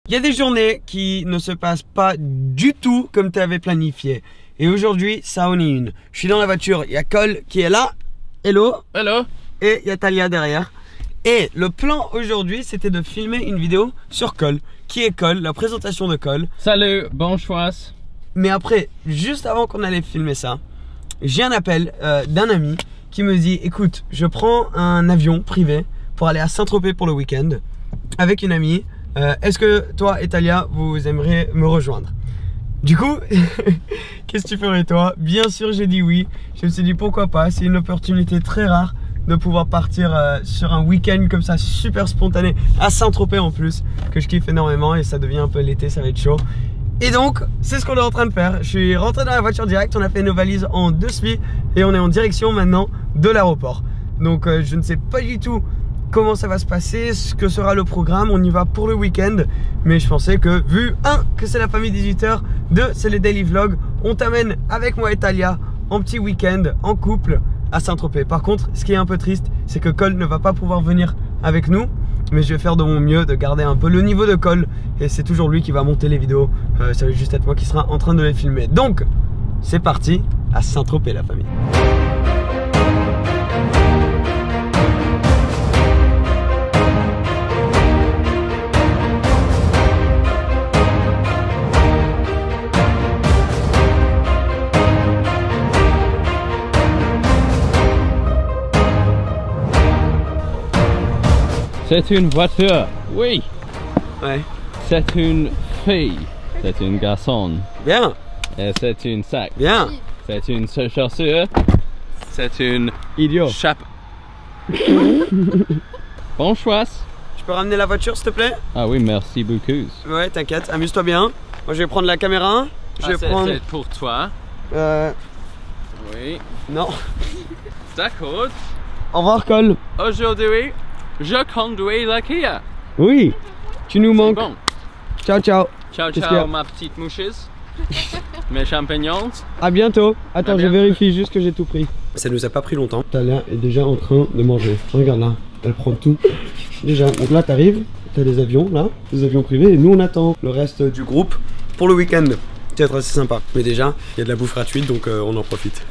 Il y a des journées qui ne se passent pas du tout comme tu avais planifié. Et aujourd'hui, ça en est une. Je suis dans la voiture, il y a Cole qui est là. Hello. Hello. Et il y a Talia derrière. Et le plan aujourd'hui, c'était de filmer une vidéo sur Cole. Qui est Cole, la présentation de Cole. Salut, bon choix. Mais après, juste avant qu'on allait filmer ça, j'ai un appel d'un ami qui me dit: écoute, je prends un avion privé pour aller à Saint-Tropez pour le week-end avec une amie. Est-ce que toi et Talia, vous aimeriez me rejoindre? Du coup, qu'est-ce que tu ferais toi? Bien sûr, j'ai dit oui. Je me suis dit pourquoi pas, c'est une opportunité très rare de pouvoir partir sur un week-end comme ça, super spontané, à Saint-Tropez en plus, que je kiffe énormément et ça devient un peu l'été, ça va être chaud. Et donc, c'est ce qu'on est en train de faire. Je suis rentré dans la voiture direct, on a fait nos valises en 2 spi et on est en direction maintenant de l'aéroport. Donc, je ne sais pas du tout comment ça va se passer, ce que sera le programme. On y va pour le week-end, mais je pensais que vu que c'est la famille 18h, c'est les daily vlogs, on t'amène avec moi et Talia en petit week-end en couple à Saint-Tropez. Par contre, ce qui est un peu triste, c'est que Cole ne va pas pouvoir venir avec nous, mais je vais faire de mon mieux de garder un peu le niveau de Cole, et c'est toujours lui qui va monter les vidéos. Ça va juste être moi qui sera en train de les filmer. Donc c'est parti à Saint-Tropez la famille. C'est une voiture, oui. Ouais. C'est une fille, c'est une garçon. Bien. Et c'est une sac. Bien. C'est une chaussure. C'est une Idiot. chape. Bon choix. Tu peux ramener la voiture s'il te plaît? Ah oui, merci beaucoup. Ouais, t'inquiète, amuse-toi bien. Moi je vais prendre la caméra. Je vais prendre... C'est pour toi. Oui. Non. D'accord. Au revoir Cole. Aujourd'hui, je conduis la Kia. Oui, tu nous manques. Bon. Ciao ciao. Ciao ciao ma petite moucheuse. Mes champignons. À bientôt. Attends, À je bientôt. vérifie juste que j'ai tout pris. Ça nous a pas pris longtemps. Talia est déjà en train de manger. Regarde là, elle prend tout. Déjà, donc là t'arrives, t'as des avions là, des avions privés, et nous on attend le reste du groupe pour le week-end. Ça va être assez sympa. Mais déjà, il y a de la bouffe gratuite, donc on en profite.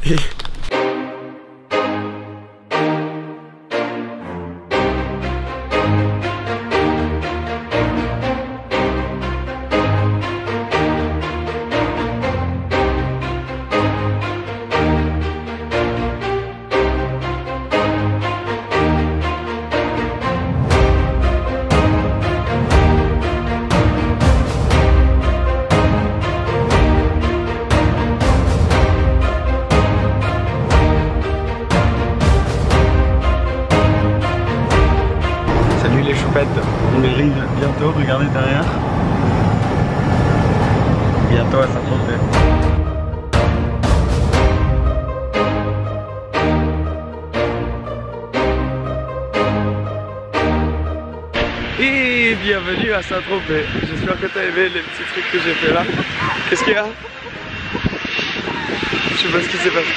Salut les choupettes, on arrive bientôt, regardez derrière. Bientôt à Saint-Tropez. Et bienvenue à Saint-Tropez. J'espère que tu as aimé les petits trucs que j'ai fait là. Qu'est-ce qu'il y a? Je sais pas ce qui s'est passé.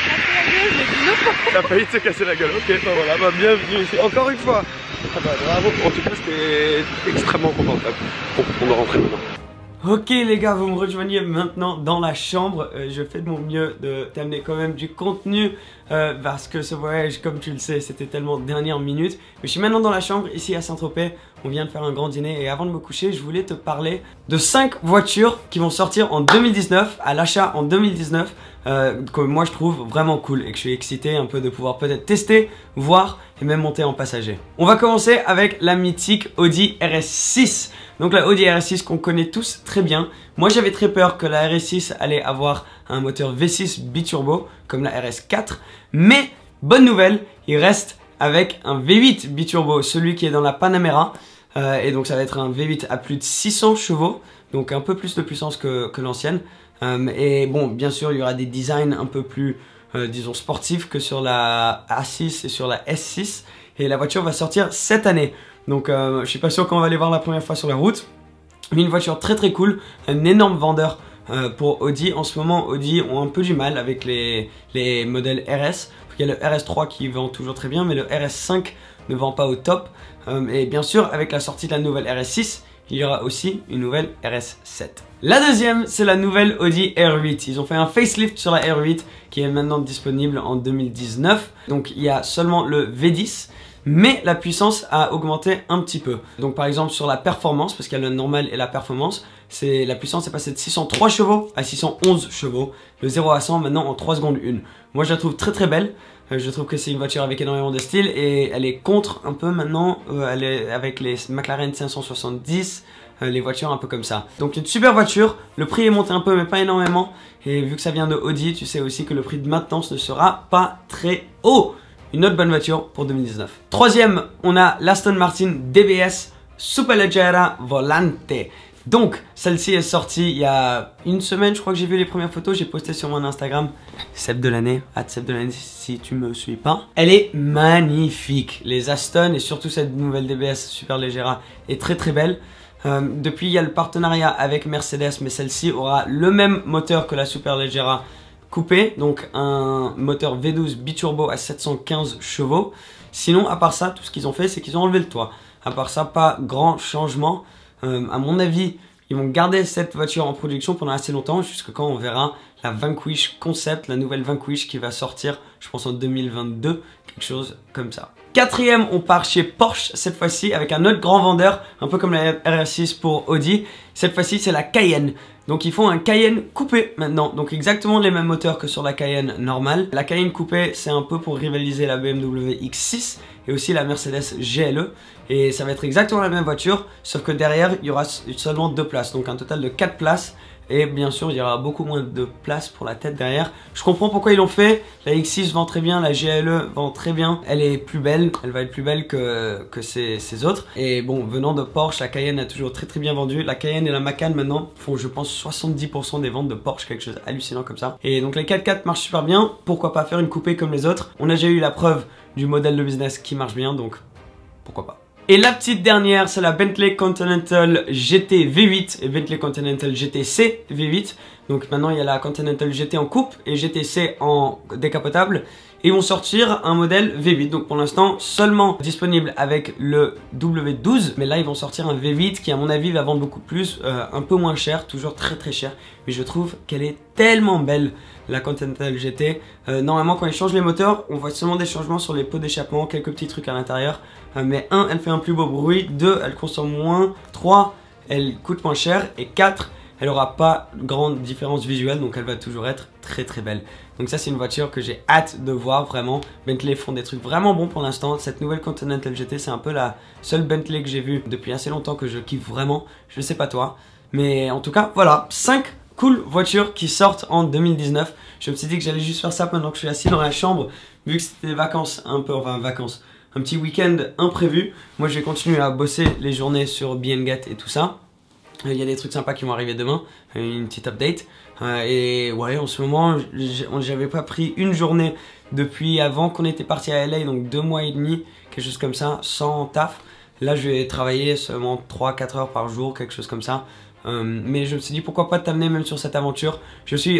T'as failli te casser la gueule. Ok, bah voilà, bah bienvenue ici. Encore une fois. Ah bah bravo. En tout cas, c'était extrêmement confortable. Bon, on doit rentrer maintenant. Ok les gars, vous me rejoignez maintenant dans la chambre. Je fais de mon mieux de t'amener quand même du contenu parce que ce voyage, comme tu le sais, c'était tellement dernière minute. Mais je suis maintenant dans la chambre ici à Saint-Tropez. On vient de faire un grand dîner et avant de me coucher, je voulais te parler de 5 voitures qui vont sortir en 2019, à l'achat en 2019, que moi je trouve vraiment cool et que je suis excité un peu de pouvoir peut-être tester, voir et même monter en passager. On va commencer avec la mythique Audi RS6. Donc la Audi RS6 qu'on connaît tous très bien. Moi j'avais très peur que la RS6 allait avoir un moteur V6 biturbo comme la RS4. Mais bonne nouvelle, il reste avec un V8 biturbo, celui qui est dans la Panamera. Et donc ça va être un V8 à plus de 600 chevaux. Donc un peu plus de puissance que l'ancienne. Et bon, bien sûr il y aura des designs un peu plus disons sportifs que sur la A6 et sur la S6. Et la voiture va sortir cette année. Donc je suis pas sûr qu'on va les voir la première fois sur la route. Mais une voiture très très cool, un énorme vendeur pour Audi. En ce moment Audi ont un peu du mal avec les modèles RS. Il y a le RS3 qui vend toujours très bien, mais le RS5 ne vend pas au top. Et bien sûr avec la sortie de la nouvelle RS6, il y aura aussi une nouvelle RS7. La deuxième, c'est la nouvelle Audi R8. Ils ont fait un facelift sur la R8 qui est maintenant disponible en 2019. Donc il y a seulement le V10. Mais la puissance a augmenté un petit peu. Donc par exemple sur la performance, parce qu'il y a le normal et la performance, la puissance est passée de 603 chevaux à 611 chevaux. Le 0 à 100 maintenant en 3 secondes 1. Moi je la trouve très très belle. Je trouve que c'est une voiture avec énormément de style et elle est contre un peu maintenant, elle est avec les McLaren 570, les voitures un peu comme ça. Donc une super voiture, le prix est monté un peu mais pas énormément. Et vu que ça vient de Audi, tu sais aussi que le prix de maintenance ne sera pas très haut. Une autre bonne voiture pour 2019. Troisième, on a l'Aston Martin DBS Superleggera Volante. Donc, celle-ci est sortie il y a une semaine, je crois que j'ai vu les premières photos, j'ai posté sur mon Instagram. Seb de l'année, @SebDeLannée si tu me suis pas. Elle est magnifique. Les Aston et surtout cette nouvelle DBS Superleggera est très très belle. Depuis, il y a le partenariat avec Mercedes, mais celle-ci aura le même moteur que la Superleggera coupé, donc un moteur V12 biturbo à 715 chevaux. Sinon, à part ça, tout ce qu'ils ont fait, c'est qu'ils ont enlevé le toit. À part ça, pas grand changement. À mon avis, ils vont garder cette voiture en production pendant assez longtemps, jusqu'à quand on verra la Vanquish Concept, la nouvelle Vanquish qui va sortir, je pense en 2022, quelque chose comme ça. Quatrième, on part chez Porsche cette fois-ci avec un autre grand vendeur, un peu comme la RS6 pour Audi. Cette fois-ci, c'est la Cayenne. Donc ils font un Cayenne coupé maintenant, donc exactement les mêmes moteurs que sur la Cayenne normale. La Cayenne coupé, c'est un peu pour rivaliser la BMW X6 et aussi la Mercedes GLE. Et ça va être exactement la même voiture, sauf que derrière, il y aura seulement 2 places, donc un total de 4 places. Et bien sûr, il y aura beaucoup moins de place pour la tête derrière. Je comprends pourquoi ils l'ont fait. La X6 vend très bien, la GLE vend très bien. Elle est plus belle, elle va être plus belle que ces autres. Et bon, venant de Porsche, la Cayenne a toujours très très bien vendu. La Cayenne et la Macan maintenant font, je pense, 70% des ventes de Porsche, quelque chose hallucinant comme ça. Et donc les 4x4 marchent super bien. Pourquoi pas faire une coupée comme les autres? On a déjà eu la preuve du modèle de business qui marche bien, donc pourquoi pas. Et la petite dernière, c'est la Bentley Continental GT V8 et Bentley Continental GTC V8. Donc maintenant, il y a la Continental GT en coupe et GTC en décapotable. Et ils vont sortir un modèle V8. Donc pour l'instant, seulement disponible avec le W12. Mais là, ils vont sortir un V8 qui, à mon avis, va vendre beaucoup plus, un peu moins cher, toujours très très cher. Mais je trouve qu'elle est tellement belle, la Continental GT. Normalement, quand ils changent les moteurs, on voit seulement des changements sur les pots d'échappement, quelques petits trucs à l'intérieur. Mais 1, elle fait un plus beau bruit. 2, elle consomme moins. 3, elle coûte moins cher. Et 4, elle n'aura pas grande différence visuelle, donc elle va toujours être très très belle. Donc ça, c'est une voiture que j'ai hâte de voir vraiment. Bentley font des trucs vraiment bons pour l'instant. Cette nouvelle Continental GT, c'est un peu la seule Bentley que j'ai vue depuis assez longtemps que je kiffe vraiment. Je sais pas toi, mais en tout cas, voilà, 5 cool voitures qui sortent en 2019. Je me suis dit que j'allais juste faire ça pendant que je suis assis dans la chambre, vu que c'était des vacances, un peu, enfin vacances, un petit week-end imprévu. Moi, je vais continuer à bosser les journées sur BNGet et tout ça. Il y a des trucs sympas qui vont arriver demain, une petite update. Et ouais, en ce moment, j'avais pas pris une journée depuis avant qu'on était parti à LA, donc 2 mois et demi, quelque chose comme ça, sans taf. Là, je vais travailler seulement 3-4 heures par jour, quelque chose comme ça. Mais je me suis dit pourquoi pas t'amener même sur cette aventure.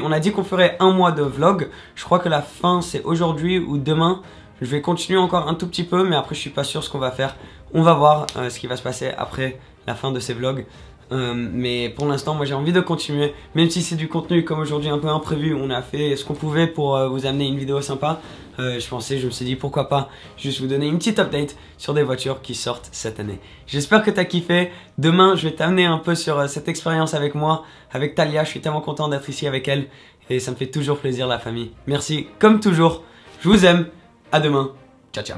On a dit qu'on ferait 1 mois de vlog. Je crois que la fin c'est aujourd'hui ou demain. Je vais continuer encore un tout petit peu, mais après je suis pas sûr ce qu'on va faire. On va voir ce qui va se passer après la fin de ces vlogs. Mais pour l'instant, moi j'ai envie de continuer, même si c'est du contenu comme aujourd'hui un peu imprévu. On a fait ce qu'on pouvait pour vous amener une vidéo sympa. Je me suis dit pourquoi pas juste vous donner une petite update sur des voitures qui sortent cette année. J'espère que t'as kiffé. Demain, je vais t'amener un peu sur cette expérience avec moi, avec Talia. Je suis tellement content d'être ici avec elle et ça me fait toujours plaisir, la famille. Merci comme toujours. Je vous aime. À demain. Ciao ciao.